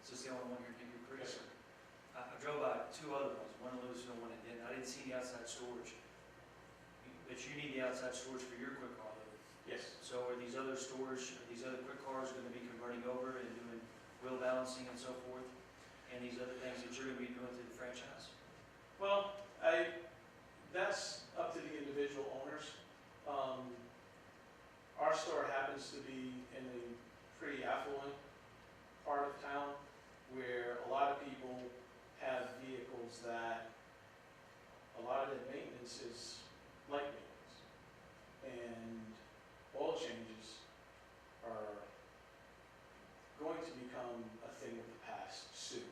Is this the only one here in Hickory? Yes, sir. I drove by two other ones, one in Louisville, one in Denton. I didn't see the outside storage. But you need the outside storage for your quick car load. Yes. So are these other quick cars going to be converting over and doing wheel balancing and so forth? And these other things that you're going to be doing through the franchise? Well, that's up to the individual owners. Our store happens to be in a pretty affluent part of town where a lot of people have vehicles that a lot of their maintenance is light maintenance. And oil changes are going to become a thing of the past soon.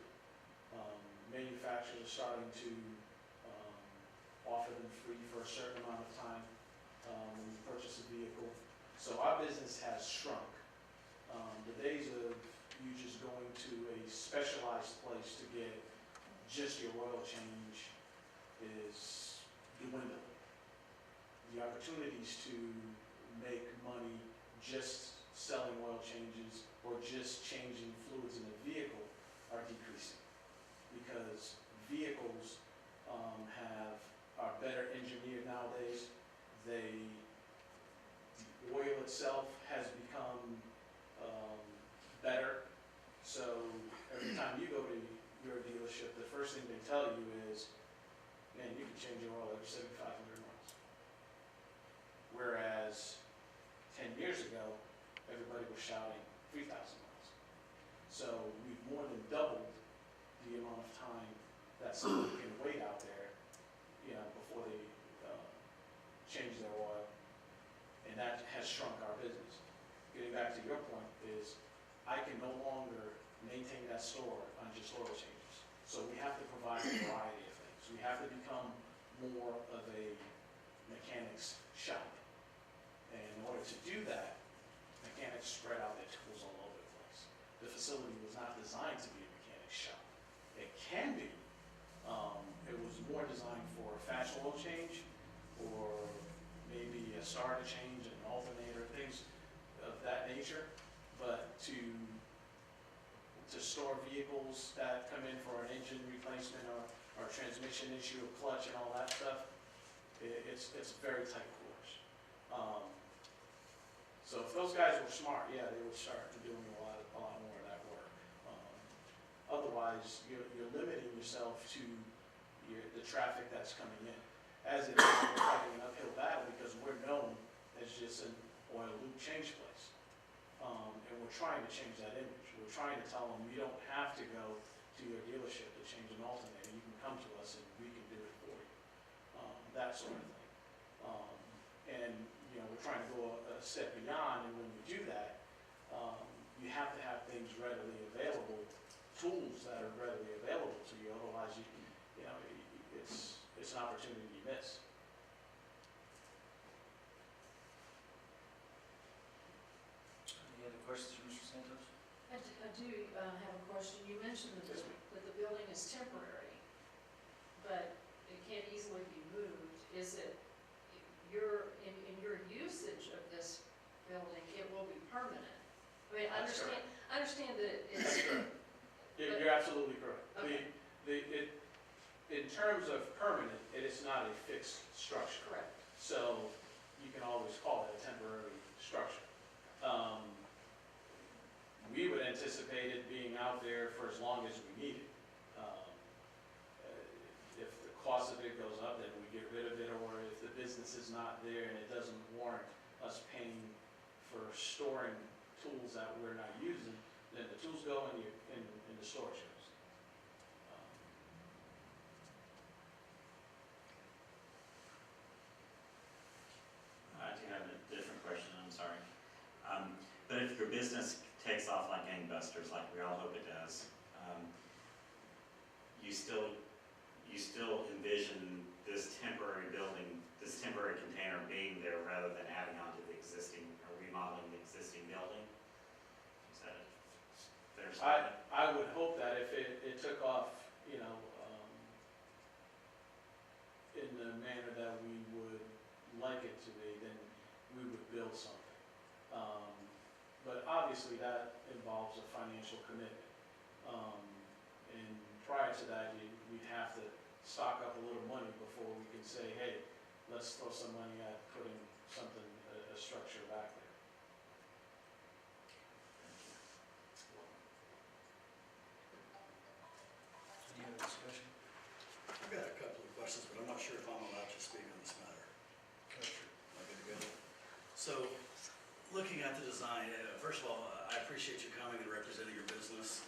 Manufacturers are starting to offer them free for a certain amount of time when you purchase a vehicle. So our business has shrunk. The days of you just going to a specialized place to get just your oil change is dwindling. The opportunities to make money just selling oil changes or just changing fluids in a vehicle are decreasing because vehicles are better engineered nowadays. The oil itself has become better. So every time you go to your dealership, the first thing they tell you is, man, you can change your oil every 7,500 miles. Whereas 10 years ago, everybody was shouting 3,000 miles. So we've more than doubled the amount of time that somebody can wait out there, before they change their oil. And that has shrunk our business. Getting back to your point is, I can no longer maintain that store on just oil changes. So we have to provide a variety of things. We have to become more of a mechanics shop. And in order to do that, mechanics spread out their tools all over the place. The facility was not designed to be a mechanics shop. It can be. It was more designed for a fast oil change or maybe a starter change, an alternator, things of that nature. But to store vehicles that come in for an engine replacement or transmission issue, a clutch and all that stuff, it's very tight quarters. So if those guys were smart, yeah, they would start doing a lot more of that work. Otherwise, you're limiting yourself to the traffic that's coming in. As it is, we're fighting an uphill battle because we're known as just an oil loop change place. And we're trying to change that image. We're trying to tell them you don't have to go to your dealership to change an alternator. You can come to us and we can do it for you. That sort of thing. And we're trying to go a step beyond, and when you do that, you have to have things readily available, tools that are readily available to you. Otherwise, it's an opportunity you miss. Any other questions for Mr. Santos? I do have a question. You mentioned that the building is temporary, but it can't easily be moved. Is it in your usage of this building, it will be permanent? I mean, I understand that it's... You're absolutely correct. Okay. In terms of permanent, it is not a fixed structure. Correct. So you can always call it a temporary structure. We would anticipate it being out there for as long as we need it. If the cost of it goes up, then we get rid of it, or if the business is not there and it doesn't warrant us paying for storing tools that we're not using, then the tools go in the storage house. I do have a different question, I'm sorry. But if your business takes off like gangbusters, like we all hope it does, you still envision this temporary building, this temporary container being there rather than adding on to the existing or remodeling the existing building? Is that a fair statement? I would hope that if it took off, in the manner that we would like it to be, then we would build something. But obviously that involves a financial commitment. prior to that, we'd have to stock up a little money before we can say, hey, let's throw some money at putting something, a structure back there. Any other discussion? I've got a couple of questions, but I'm not sure if I'm allowed to speak on this matter. Am I good to go? So, looking at the design, first of all, I appreciate you coming and representing your business.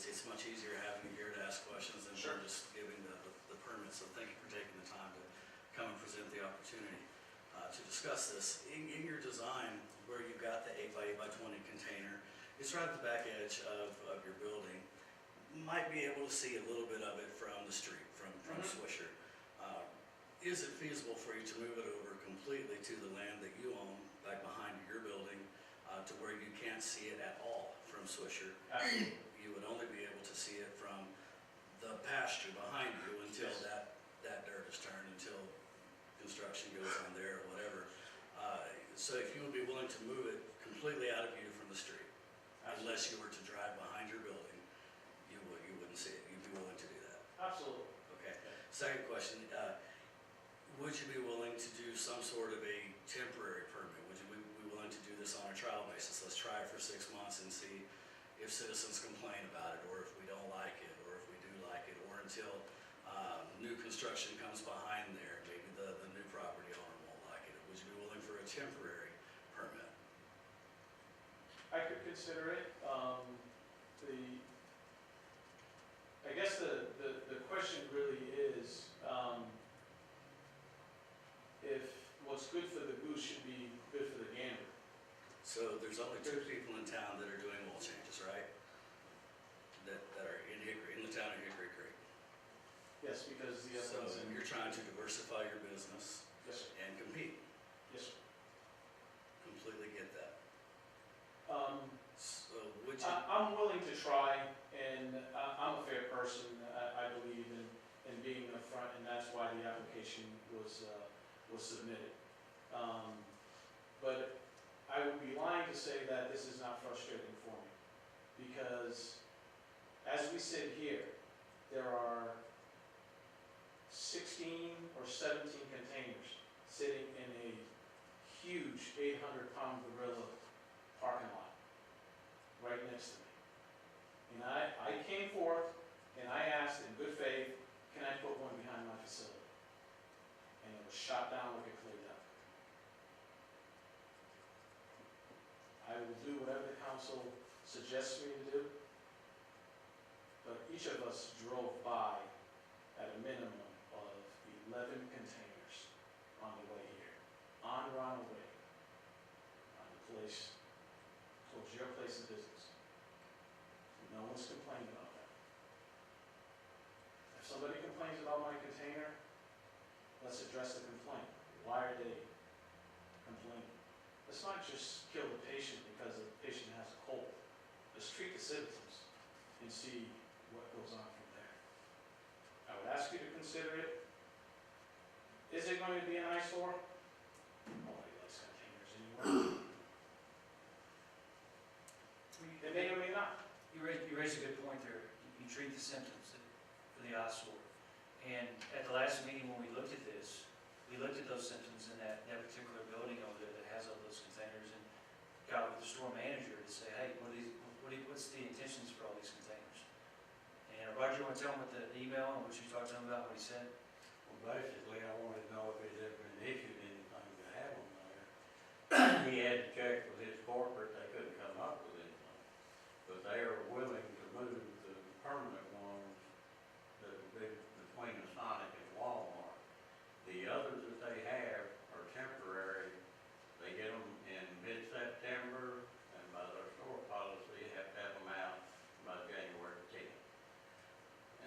It's much easier having you here to ask questions than Sure. just giving the permit, so thank you for taking the time to come and present the opportunity to discuss this. In your design, where you've got the 8x8x20 container, it's right at the back edge of your building. You might be able to see a little bit of it from the street, from Swisher. Is it feasible for you to move it over completely to the land that you own, like behind your building, to where you can't see it at all from Swisher? Absolutely. You would only be able to see it from the pasture behind you until Yes. that dirt is turned, until construction goes on there or whatever. So if you would be willing to move it completely out of view from the street, unless you were to drive behind your building, you wouldn't see it. You'd be willing to do that? Absolutely. Okay. Second question, would you be willing to do some sort of a temporary permit? Would you be willing to do this on a trial basis? Let's try it for 6 months and see if citizens complain about it, or if we don't like it, or if we do like it, or until new construction comes behind there, maybe the new property owner won't like it. Would you be willing for a temporary permit? I could consider it. I guess the question really is, if what's good for the goose should be good for the gander. So there's only 2 people in town that are doing oil changes, right? That are in Hickory, in the town of Hickory Creek. Yes, because the So other ones in. you're trying to diversify your business Yes, sir. and compete. Yes, sir. Completely get that. So would you, I'm willing to try, and I'm a fair person. I believe in being upfront, and that's why the application was submitted. But I would be lying to say that this is not frustrating for me, because as we sit here, there are 16 or 17 containers sitting in a huge 800-pound gorilla parking lot right next to me. And I came forth and I asked in good faith, can I put one behind my facility? And it was shot down like a clay duck. I will do whatever the council suggests me to do, but each of us drove by at a minimum of 11 containers on the way here, on Ronald Way, on the place, towards your place of business. No one's complaining about that. If somebody complains about my container, let's address the complaint. Why are they complaining? Let's not just kill the patient because the patient has a cold. Let's treat the symptoms and see what goes on from there. I would ask you to consider it. Is it going to be an eyesore? Nobody likes containers anymore. It may or may not. You raise a good point there. You treat the symptoms for the eyesore. And at the last meeting when we looked at this, we looked at those symptoms in that particular building over there that has all those containers, and got with the store manager to say, hey, what's the intentions for all these containers? And Roger, you want to tell him what the email and what you talked to him about, what he said? Well, basically, I wanted to know if he's ever been issued anything to have them there. He had to check with his corporate, they couldn't come up with anything. But they are willing to move the permanent ones that would be between the Sonic and Walmart. The others that they have are temporary. They get them in mid-September, and by their store policy, you have to have them out by January 10th.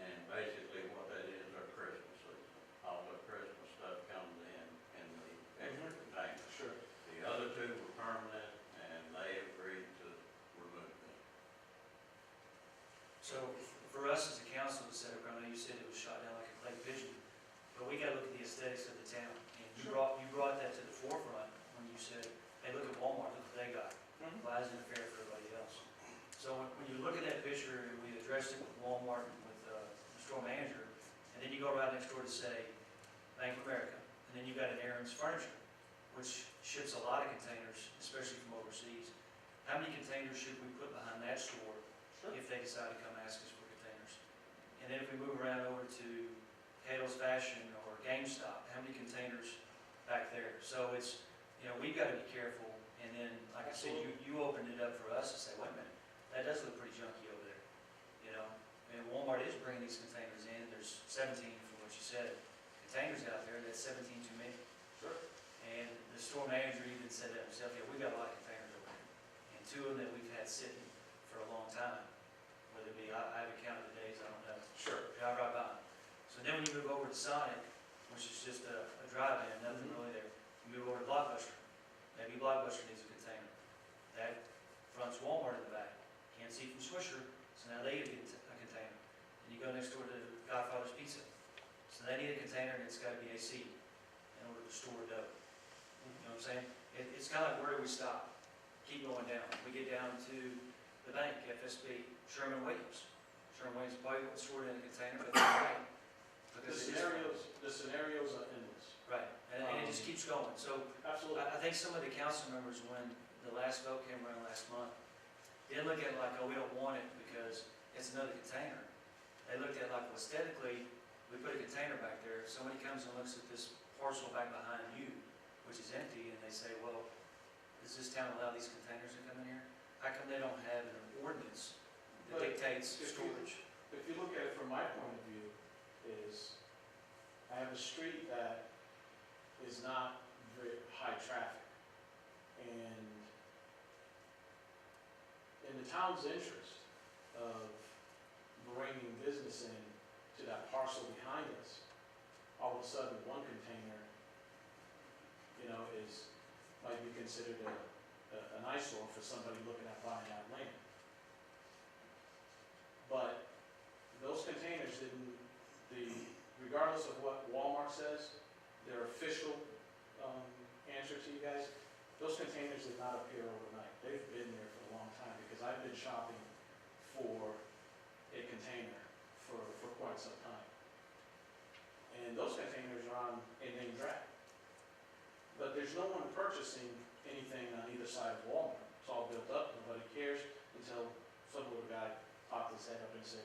And basically what that is, their Christmas season. All the Christmas stuff comes in the extra container. Sure. The other 2 were permanent, and they agreed to remove them. So for us as a council to set up, I know you said it was shot down like a clay pigeon, but we gotta look at the aesthetics of the town. And you brought that to the forefront when you said, hey, look at Walmart, look what they got. Why isn't it fair for everybody else? So when you look at that picture, and we addressed it with Walmart and with store manager, and then you go right next door to, say, Bank of America, and then you got an Aaron's Furniture, which ships a lot of containers, especially from overseas. How many containers should we put behind that store if they decide to come ask us for containers? And then if we move around over to Cato's Fashion or GameStop, how many containers back there? So it's, we've got to be careful, and then, like I said, you opened it up for us to say, wait a minute, that does look pretty junky over there, And Walmart is bringing these containers in, there's 17 from what you said, containers out there, that's 17 too many. Sure. And the store manager even said that himself, yeah, we got a lot of containers over here. And 2 of them that we've had sitting for a long time, whether it be, I haven't counted the days, I don't know. Sure. Drive right by. So then when you move over to Sonic, which is just a drive-in, nothing really there, you move over to Blockbuster. Maybe Blockbuster needs a container. That fronts Walmart in the back. Can't see from Swisher, so now they need a container. And you go next door to Godfather's Pizza. So they need a container and it's gotta be AC in order to store dough. You know what I'm saying? It's kind of like, where do we stop? Keep going down. We get down to the bank, FSB, Sherman-Williams. Sherman-Williams probably won't store it in a container, but they're right. The scenarios are endless. Right, and it just keeps going. So Absolutely. I think some of the council members, when the last vote came around last month, didn't look at it like, oh, we don't want it because it's another container. They looked at it like, well, aesthetically, we put a container back there. If somebody comes and looks at this parcel back behind you, which is empty, and they say, well, does this town allow these containers to come in here? How come they don't have an ordinance that But dictates if you- storage? If you look at it from my point of view, is I have a street that is not very high traffic. And in the town's interest of bringing business in to that parcel behind us, all of a sudden, one container, might be considered an eyesore for somebody looking at buying that land. But those containers regardless of what Walmart says, their official answer to you guys, those containers did not appear overnight. They've been there for a long time, because I've been shopping for a container for quite some time. And those containers are on a name drag. But there's no one purchasing anything on either side of Walmart. It's all built up, nobody cares, until some little guy popped his head up and said,